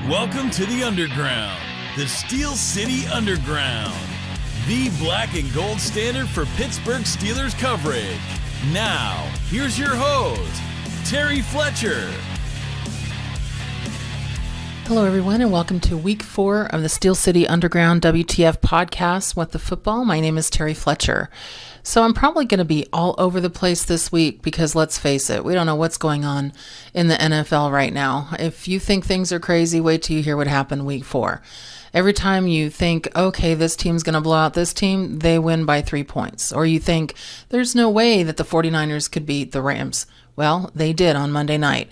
Welcome to the Underground, the Steel City Underground, the black and gold standard for Pittsburgh Steelers coverage. Now, here's your host, Terry Fletcher. Hello, everyone, and welcome to Week 4 of the Steel City Underground WTF Podcast, What the Football. My name is Terry Fletcher. So I'm probably going to be all over the place this week because let's face it, we don't know what's going on in the NFL right now. If you think things are crazy, wait till you hear what happened Week 4. Every time you think, okay, this team's going to blow out this team, they win by 3 points. Or you think, there's no way that the 49ers could beat the Rams. Well, they did on Monday night.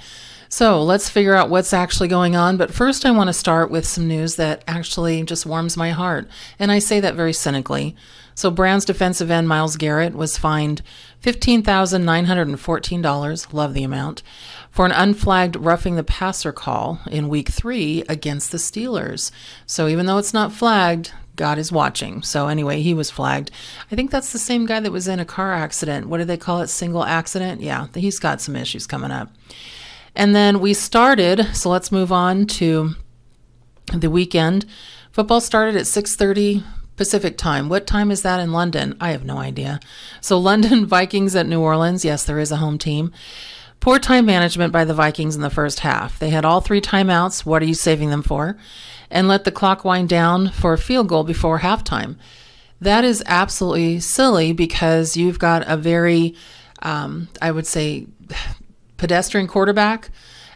So let's figure out what's actually going on. But first, I want to start with some news that actually just warms my heart. And I say that very cynically. So Browns defensive end Myles Garrett was fined $15,914, love the amount, for an unflagged roughing the passer call in Week 3 against the Steelers. So even though it's not flagged, God is watching. So anyway, he was flagged. I think that's the same guy that was in a car accident. What do they call it? Single accident? Yeah, he's got some issues coming up. And then we started, so let's move on to the weekend. Football started at 6:30 Pacific time. What time is that in London? I have no idea. So London Vikings at New Orleans. Yes, there is a home team. Poor time management by the Vikings in the first half. They had all 3 timeouts. What are you saving them for? And let the clock wind down for a field goal before halftime. That is absolutely silly because you've got a very, I would say, pedestrian quarterback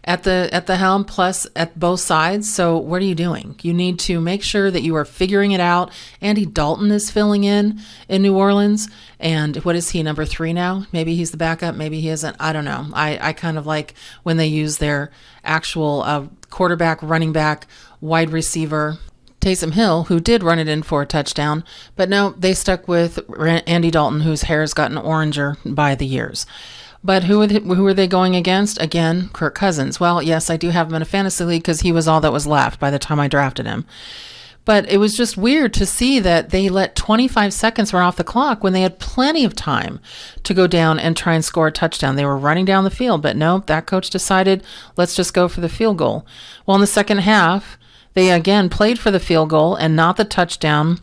at the helm, plus at both sides. So what are you doing? You need to make sure that you are figuring it out. Andy Dalton is filling in New Orleans. And what is he, number 3 now? Maybe he's the backup. Maybe he isn't. I don't know. I kind of like when they use their actual quarterback, running back, wide receiver, Taysom Hill, who did run it in for a touchdown. But no, they stuck with Andy Dalton, whose hair has gotten oranger by the years. But who are they going against? Again, Kirk Cousins. Well, yes, I do have him in a fantasy league because he was all that was left by the time I drafted him. But it was just weird to see that they let 25 seconds run off the clock when they had plenty of time to go down and try and score a touchdown. They were running down the field, but no, that coach decided, let's just go for the field goal. Well, in the second half, they again played for the field goal and not the touchdown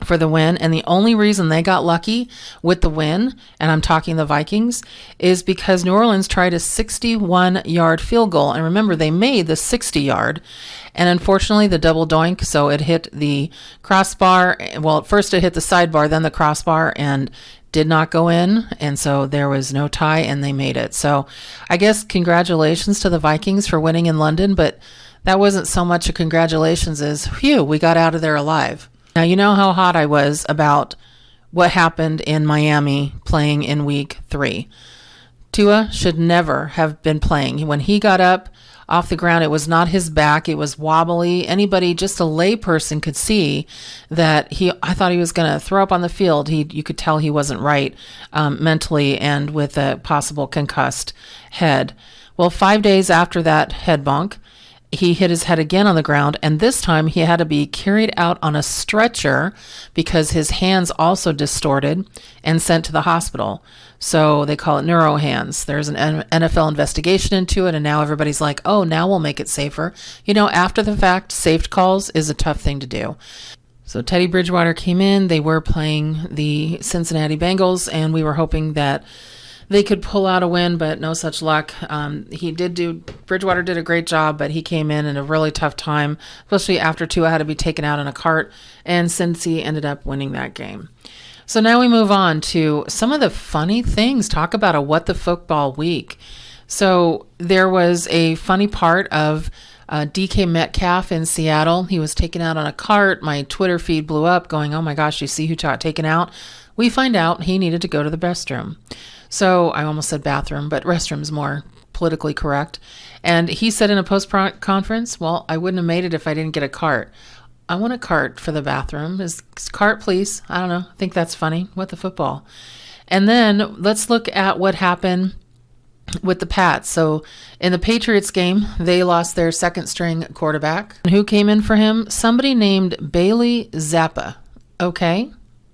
for the win. And the only reason they got lucky with the win, and I'm talking the Vikings, is because New Orleans tried a 61-yard field goal. And remember, they made the 60-yard. And unfortunately, the double doink, so it hit the crossbar. Well, at first it hit the sidebar, then the crossbar, and did not go in. And so there was no tie, and they made it. So I guess congratulations to the Vikings for winning in London, but that wasn't so much a congratulations as, phew, we got out of there alive. Now, you know how hot I was about what happened in Miami playing in Week 3. Tua should never have been playing. When he got up off the ground, it was not his back. It was wobbly. Anybody, just a lay person, could see that I thought he was going to throw up on the field. You could tell he wasn't right mentally and with a possible concussed head. Well, 5 days after that head bonk, he hit his head again on the ground, and this time he had to be carried out on a stretcher because his hands also distorted and sent to the hospital. So they call it neuro hands. There's an NFL investigation into it, and now everybody's like, oh, now we'll make it safer. You know, after the fact, safe calls is a tough thing to do. So Teddy Bridgewater came in. They were playing the Cincinnati Bengals, and we were hoping that they could pull out a win, but no such luck. Bridgewater did a great job, but he came in a really tough time, especially after Tua had to be taken out in a cart, and Cincy ended up winning that game. So now we move on to some of the funny things. Talk about a what the football week. So there was a funny part of DK Metcalf in Seattle. He was taken out on a cart. My Twitter feed blew up going, oh my gosh, you see who got taken out? We find out he needed to go to the restroom. So I almost said bathroom, but restroom's more politically correct. And he said in a post-conference, well, I wouldn't have made it if I didn't get a cart. I want a cart for the bathroom. Cart, please. I don't know. I think that's funny. What the football? And then let's look at what happened with the Pats. So in the Patriots game, they lost their second-string quarterback. And who came in for him? Somebody named Bailey Zappa. Okay.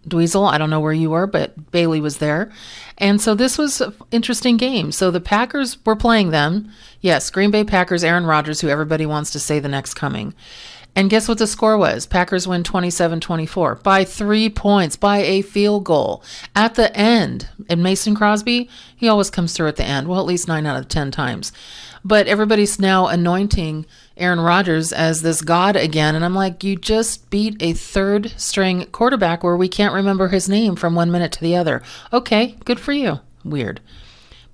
Dweezil. I don't know where you were, but Bailey was there. And so this was an interesting game. So the Packers were playing them. Yes, Green Bay Packers, Aaron Rodgers, who everybody wants to say the next coming. And guess what the score was? Packers win 27-24 by 3 points, by a field goal at the end. And Mason Crosby, he always comes through at the end. Well, at least 9 out of 10 times. But everybody's now anointing Aaron Rodgers as this god again. And I'm like, you just beat a third string quarterback where we can't remember his name from 1 minute to the other. Okay, good for you. Weird.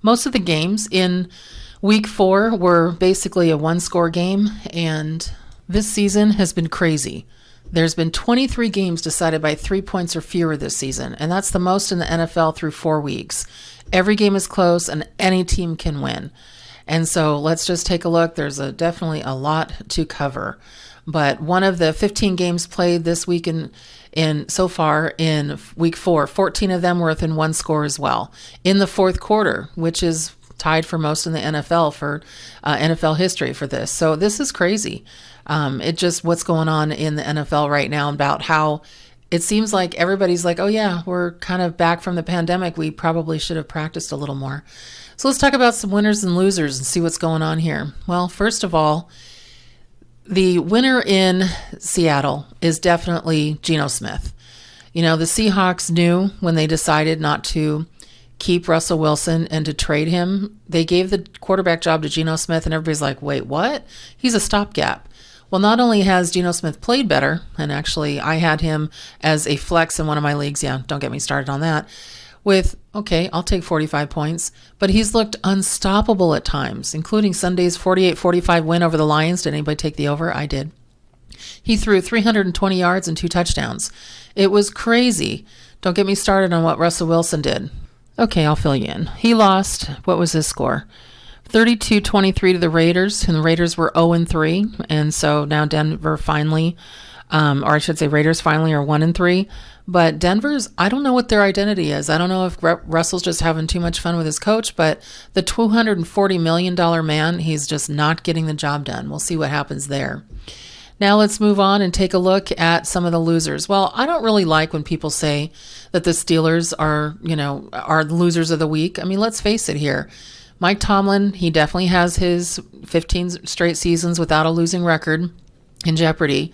Most of the games in week 4 were basically a 1-score game, and this season has been crazy. There's been 23 games decided by 3 points or fewer this season, and that's the most in the NFL through 4 weeks. Every game is close, and any team can win. And so let's just take a look. There's definitely a lot to cover. But one of the 15 games played this week in so far in week 4, 14 of them were within 1 score as well. In the fourth quarter, which is tied for most in the NFL for NFL history for this. So this is crazy. It just what's going on in the NFL right now about how it seems like everybody's like, oh yeah, we're kind of back from the pandemic. We probably should have practiced a little more. So let's talk about some winners and losers and see what's going on here. Well, first of all, the winner in Seattle is definitely Geno Smith. You know, the Seahawks knew when they decided not to keep Russell Wilson and to trade him, they gave the quarterback job to Geno Smith, and everybody's like, wait, what? He's a stopgap. Well, not only has Geno Smith played better, and actually I had him as a flex in one of my leagues. Yeah, don't get me started on that. With, okay, I'll take 45 points, but he's looked unstoppable at times, including Sunday's 48-45 win over the Lions. Did anybody take the over? I did. He threw 320 yards and 2 touchdowns. It was crazy. Don't get me started on what Russell Wilson did. Okay, I'll fill you in. He lost, what was his score? 32-23 to the Raiders, and the Raiders were 0-3, and so now Denver finally, or I should say Raiders finally are 1-3. But Denver's, I don't know what their identity is. I don't know if Russell's just having too much fun with his coach, but the $240 million man, he's just not getting the job done. We'll see what happens there. Now let's move on and take a look at some of the losers. Well, I don't really like when people say that the Steelers are the losers of the week. I mean, let's face it here. Mike Tomlin, he definitely has his 15 straight seasons without a losing record in jeopardy.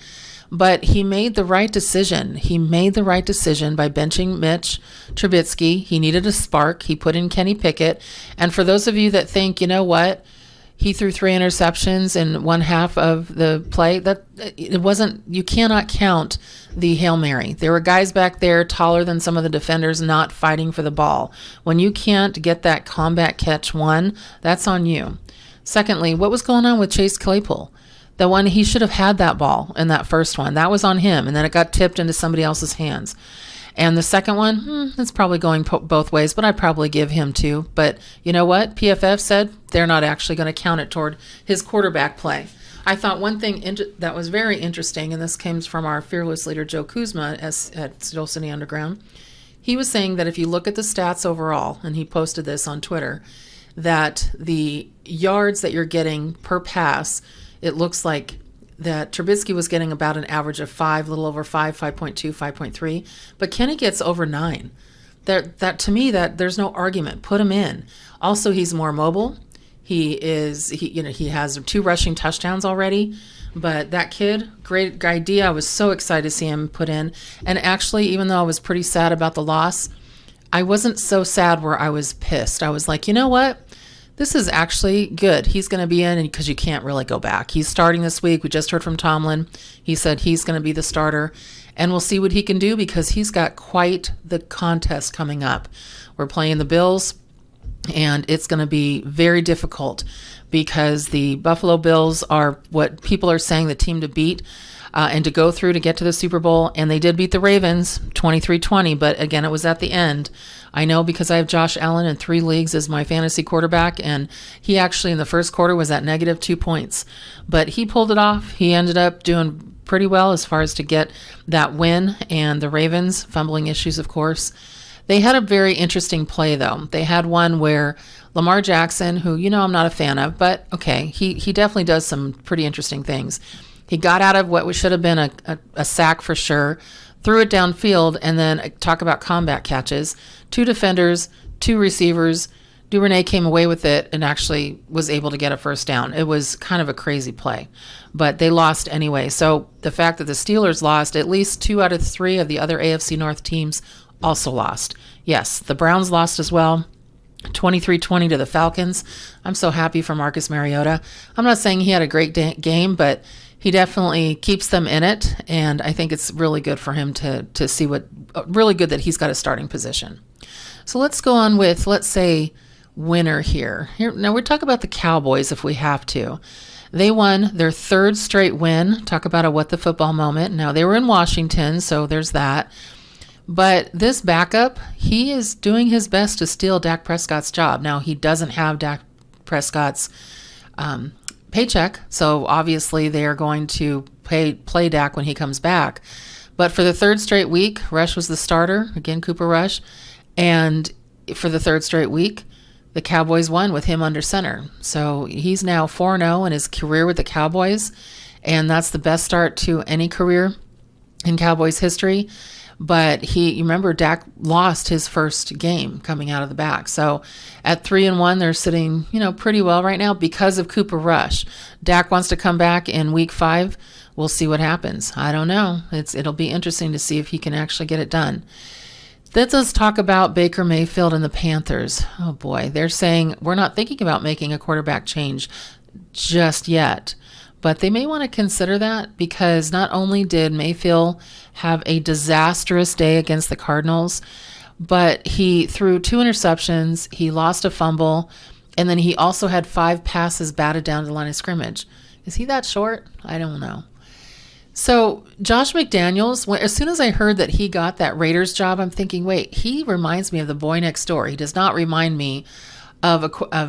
But he made the right decision. He made the right decision by benching Mitch Trubisky. He needed a spark. He put in Kenny Pickett. And for those of you that think, you know what, he threw 3 interceptions in one half of the play, that it wasn't, you cannot count the Hail Mary. There were guys back there taller than some of the defenders not fighting for the ball. When you can't get that combat catch one, that's on you. Secondly, what was going on with Chase Claypool? The one, he should have had that ball in that first one. That was on him, and then it got tipped into somebody else's hands. And the second one, it's probably going both ways, but I'd probably give him 2. But you know what? PFF said they're not actually going to count it toward his quarterback play. I thought one thing that was very interesting, and this comes from our fearless leader, Joe Kuzma, at Steel City Underground. He was saying that if you look at the stats overall, and he posted this on Twitter, that the yards that you're getting per pass, it looks like that Trubisky was getting about an average of 5, a little over 5, 5.2, 5.3, but Kenny gets over 9. That to me, that there's no argument. Put him in. Also, he's more mobile. He has 2 rushing touchdowns already. But that kid, great idea. I was so excited to see him put in. And actually, even though I was pretty sad about the loss, I wasn't so sad where I was pissed. I was like, you know what? This is actually good. He's going to be in because you can't really go back. He's starting this week. We just heard from Tomlin. He said he's going to be the starter. And we'll see what he can do because he's got quite the contest coming up. We're playing the Bills, and it's going to be very difficult because the Buffalo Bills are what people are saying the team to beat and to go through to get to the Super Bowl. And they did beat the Ravens 23-20, but again, it was at the end. I know because I have Josh Allen in 3 leagues as my fantasy quarterback, and he actually in the first quarter was at -2 points. But he pulled it off. He ended up doing pretty well as far as to get that win, and the Ravens, fumbling issues, of course. They had a very interesting play, though. They had one where Lamar Jackson, who, I'm not a fan of, but okay, he definitely does some pretty interesting things. He got out of what should have been a sack for sure. threw it downfield, and then talk about combat catches. 2 defenders, 2 receivers. Duvernay came away with it and actually was able to get a first down. It was kind of a crazy play, but they lost anyway. So the fact that the Steelers lost, at least 2 out of 3 of the other AFC North teams also lost. Yes, the Browns lost as well, 23-20 to the Falcons. I'm so happy for Marcus Mariota. I'm not saying he had a great game, but he definitely keeps them in it, and I think it's really good for him to see really good that he's got a starting position. So let's go on with, let's say, winner here. Now we're talking about the Cowboys if we have to. They won their 3rd straight win. Talk about a what the football moment. Now they were in Washington, so there's that. But this backup, he is doing his best to steal Dak Prescott's job. Now he doesn't have Dak Prescott's paycheck, so obviously they are going to play Dak when he comes back. But for the 3rd straight week, Rush was the starter, again Cooper Rush, and for the 3rd straight week, the Cowboys won with him under center. So he's now 4-0 in his career with the Cowboys, and that's the best start to any career in Cowboys history. But you remember Dak lost his first game coming out of the back. So at 3-1, they're sitting, pretty well right now because of Cooper Rush. Dak wants to come back in week 5. We'll see what happens. I don't know. It'll be interesting to see if he can actually get it done. Let's just talk about Baker Mayfield and the Panthers. Oh boy, they're saying we're not thinking about making a quarterback change just yet, but they may want to consider that because not only did Mayfield have a disastrous day against the Cardinals, but he threw 2 interceptions, he lost a fumble, and then he also had 5 passes batted down to the line of scrimmage. Is he that short? I don't know. So Josh McDaniels, as soon as I heard that he got that Raiders job, I'm thinking, wait, he reminds me of the boy next door. He does not remind me of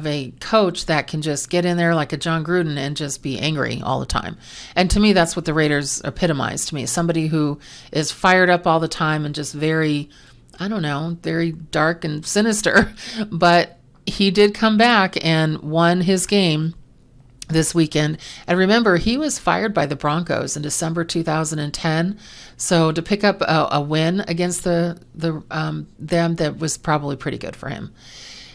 a coach that can just get in there like a John Gruden and just be angry all the time. And to me, that's what the Raiders epitomize to me. Somebody who is fired up all the time and just very, very dark and sinister. But he did come back and won his game this weekend. And remember, he was fired by the Broncos in December 2010. So to pick up a win against them, that was probably pretty good for him.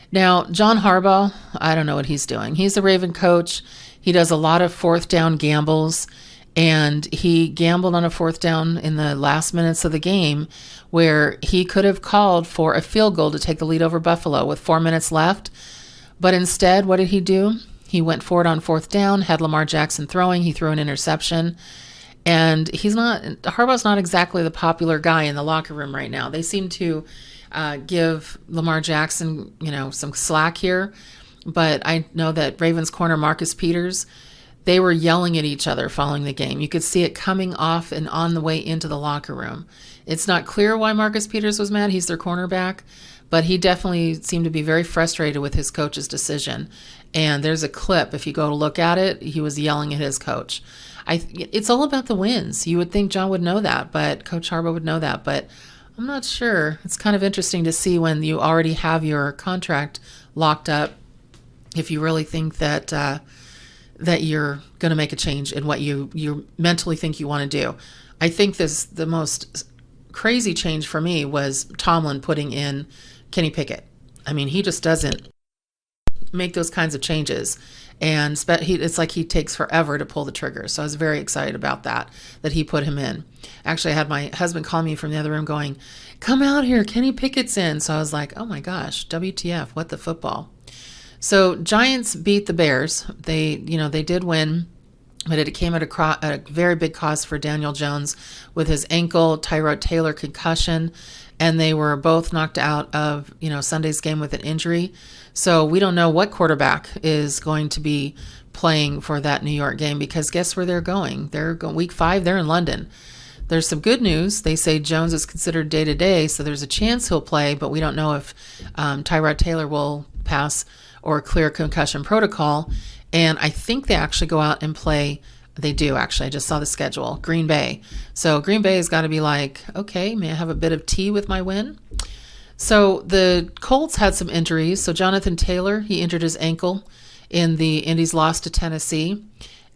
Now, John Harbaugh, I don't know what he's doing. He's a Raven coach. He does a lot of 4th down gambles, and he gambled on a 4th down in the last minutes of the game where he could have called for a field goal to take the lead over Buffalo with 4 minutes left. But instead, what did he do? He went for it on 4th down, had Lamar Jackson throwing. He threw an interception. And Harbaugh's not exactly the popular guy in the locker room right now. They seem to give Lamar Jackson, some slack here. But I know that Ravens corner Marcus Peters, they were yelling at each other following the game. You could see it coming off and on the way into the locker room. It's not clear why Marcus Peters was mad. He's their cornerback. But he definitely seemed to be very frustrated with his coach's decision. And there's a clip, if you go to look at it, he was yelling at his coach. It's all about the wins. You would think John would know that, but Coach Harbaugh would know that. But I'm not sure. It's kind of interesting to see when you already have your contract locked up, if you really think that that you're going to make a change in what you mentally think you want to do. I think the most crazy change for me was Tomlin putting in Kenny Pickett. I mean, he just doesn't make those kinds of changes. And it's like he takes forever to pull the trigger. So I was very excited about that he put him in. Actually, I had my husband call me from the other room going, "Come out here, Kenny Pickett's in." So I was like, oh my gosh, WTF, what the football. So Giants beat the Bears. They did win, but it came at a very big cost for Daniel Jones with his ankle, Tyrod Taylor concussion, and they were both knocked out of, Sunday's game with an injury. So we don't know what quarterback is going to be playing for that New York game, because guess where they're going? They're going week 5. They're in London. There's some good news. They say Jones is considered day-to-day, so there's a chance he'll play, but we don't know if Tyrod Taylor will pass or clear concussion protocol. And I think they actually go out and play. They do, actually. I just saw the schedule. Green Bay. So Green Bay has got to be like, okay, may I have a bit of tea with my win? So the Colts had some injuries. So Jonathan Taylor, he injured his ankle in the Indy's loss to Tennessee.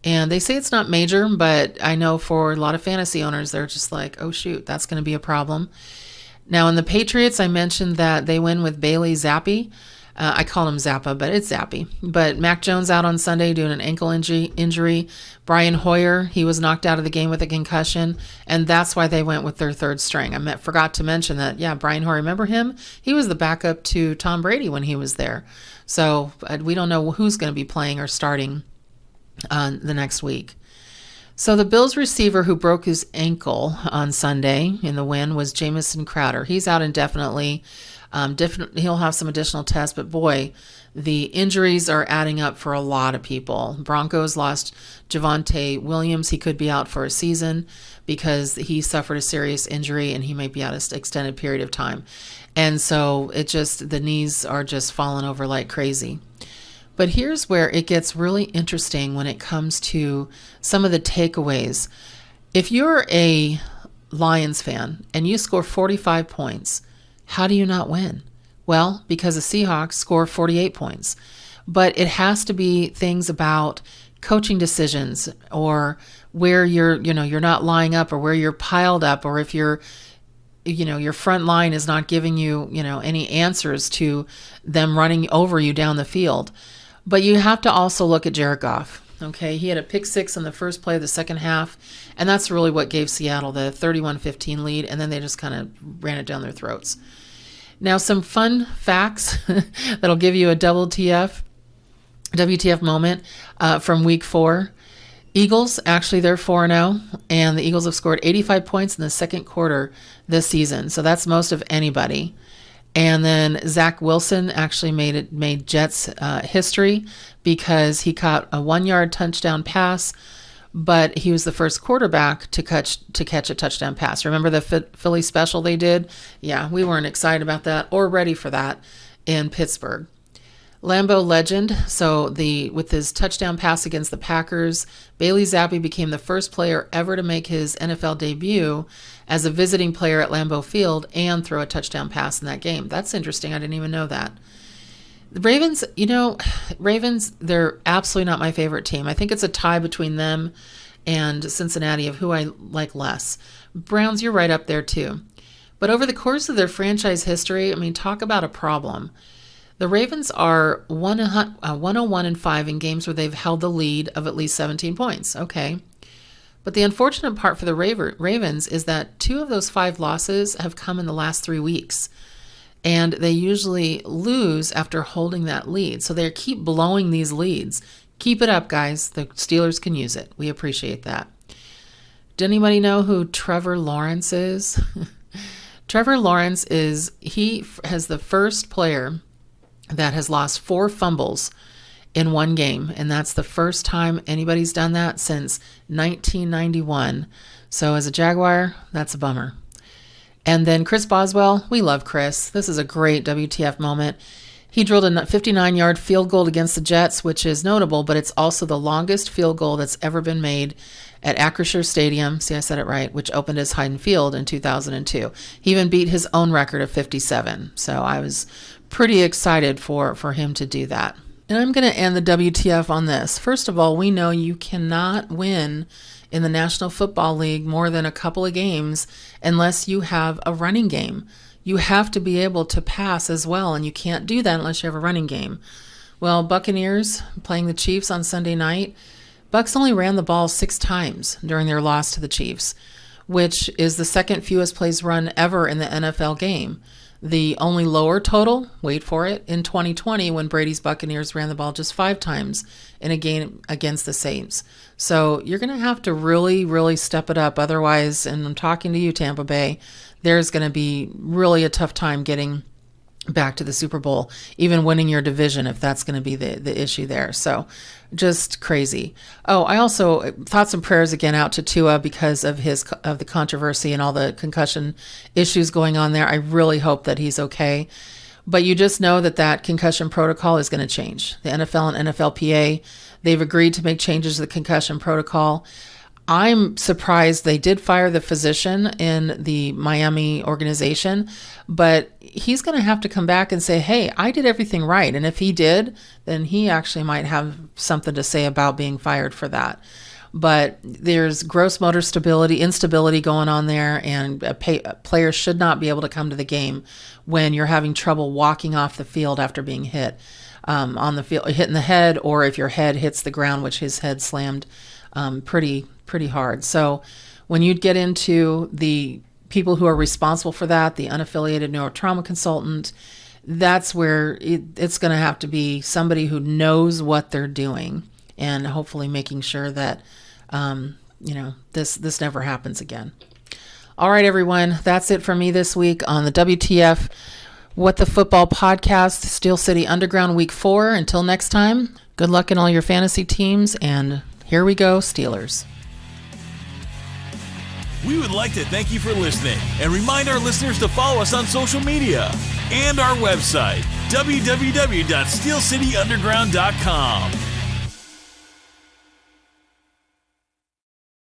And they say it's not major, but I know for a lot of fantasy owners, they're just like, oh, shoot, that's going to be a problem. Now, in the Patriots, I mentioned that they win with Bailey Zappi. I call him Zappa, but it's Zappi. But Mac Jones out on Sunday doing an ankle injury. Brian Hoyer, he was knocked out of the game with a concussion, and that's why they went with their third string. I forgot to mention that, Brian Hoyer, remember him? He was the backup to Tom Brady when he was there. So we don't know who's going to be playing or starting the next week. So the Bills receiver who broke his ankle on Sunday in the win was Jamison Crowder. He's out indefinitely. He'll have some additional tests, but boy, the injuries are adding up for a lot of people. Broncos lost Javonte Williams. He could be out for a season because he suffered a serious injury and he might be out an extended period of time. And so the knees are just falling over like crazy. But here's where it gets really interesting when it comes to some of the takeaways. If you're a Lions fan and you score 45 points, how do you not win? Well, because the Seahawks score 48 points. But it has to be things about coaching decisions or where you're not lying up or where you're piled up, or if your front line is not giving you, any answers to them running over you down the field. But you have to also look at Jared Goff. Okay, he had a pick six on the first play of the second half, and that's really what gave Seattle the 31-15 lead, and then they just kind of ran it down their throats. Now, some fun facts that'll give you a WTF moment from week 4. Eagles, actually, they're 4-0, and the Eagles have scored 85 points in the second quarter this season, so that's most of anybody. And then Zach Wilson actually made Jets history because he caught a 1-yard touchdown pass, but he was the first quarterback to catch a touchdown pass. Remember the Philly special they did? Yeah, we weren't excited about that or ready for that in Pittsburgh. Lambeau legend, with his touchdown pass against the Packers, Bailey Zappi became the first player ever to make his NFL debut as a visiting player at Lambeau Field and throw a touchdown pass in that game. That's interesting. I didn't even know that. The Ravens, they're absolutely not my favorite team. I think it's a tie between them and Cincinnati of who I like less. Browns, you're right up there too. But over the course of their franchise history, talk about a problem. The Ravens are 101-5 in games where they've held the lead of at least 17 points. Okay. But the unfortunate part for the Ravens is that 2 of those 5 losses have come in the last 3 weeks. And they usually lose after holding that lead. So they keep blowing these leads. Keep it up, guys. The Steelers can use it. We appreciate that. Does anybody know who Trevor Lawrence is? Trevor Lawrence has the first player that has lost 4 fumbles in one game, and that's the first time anybody's done that since 1991. So as a Jaguar, that's a bummer. And then Chris Boswell, we love Chris. This is a great WTF moment. He drilled a 59-yard field goal against the Jets, which is notable, but it's also the longest field goal that's ever been made at Acrisure Stadium. See, I said it right, which opened as Hayden Field in 2002. He even beat his own record of 57. So I was pretty excited for him to do that. And I'm going to end the WTF on this. First of all, we know you cannot win in the National Football League more than a couple of games unless you have a running game. You have to be able to pass as well, and you can't do that unless you have a running game. Well, Buccaneers playing the Chiefs on Sunday night, Bucs only ran the ball 6 times during their loss to the Chiefs, which is the second fewest plays run ever in the NFL game. The only lower total, wait for it, in 2020 when Brady's Buccaneers ran the ball just 5 times in a game against the Saints. So you're going to have to really, really step it up. Otherwise, and I'm talking to you, Tampa Bay, there's going to be really a tough time getting back to the Super Bowl, even winning your division, if that's going to be the issue there. So just crazy. Oh, I also thoughts and prayers again out to Tua because of the controversy and all the concussion issues going on there. I really hope that he's okay. But you just know that concussion protocol is going to change. The NFL and NFLPA, they've agreed to make changes to the concussion protocol. I'm surprised they did fire the physician in the Miami organization, but he's going to have to come back and say, hey, I did everything right. And if he did, then he actually might have something to say about being fired for that. But there's gross motor instability going on there, and players should not be able to come to the game when you're having trouble walking off the field after being hit on the field, hit in the head, or if your head hits the ground, which his head slammed pretty hard. So when you get into the people who are responsible for that, the unaffiliated neurotrauma consultant, that's where it's going to have to be somebody who knows what they're doing, and hopefully making sure that this never happens again. All right, everyone, that's it for me this week on the WTF What the Football Podcast, Steel City Underground Week 4. Until next time, good luck in all your fantasy teams, and here we go, Steelers. We would like to thank you for listening and remind our listeners to follow us on social media and our website, www.steelcityunderground.com.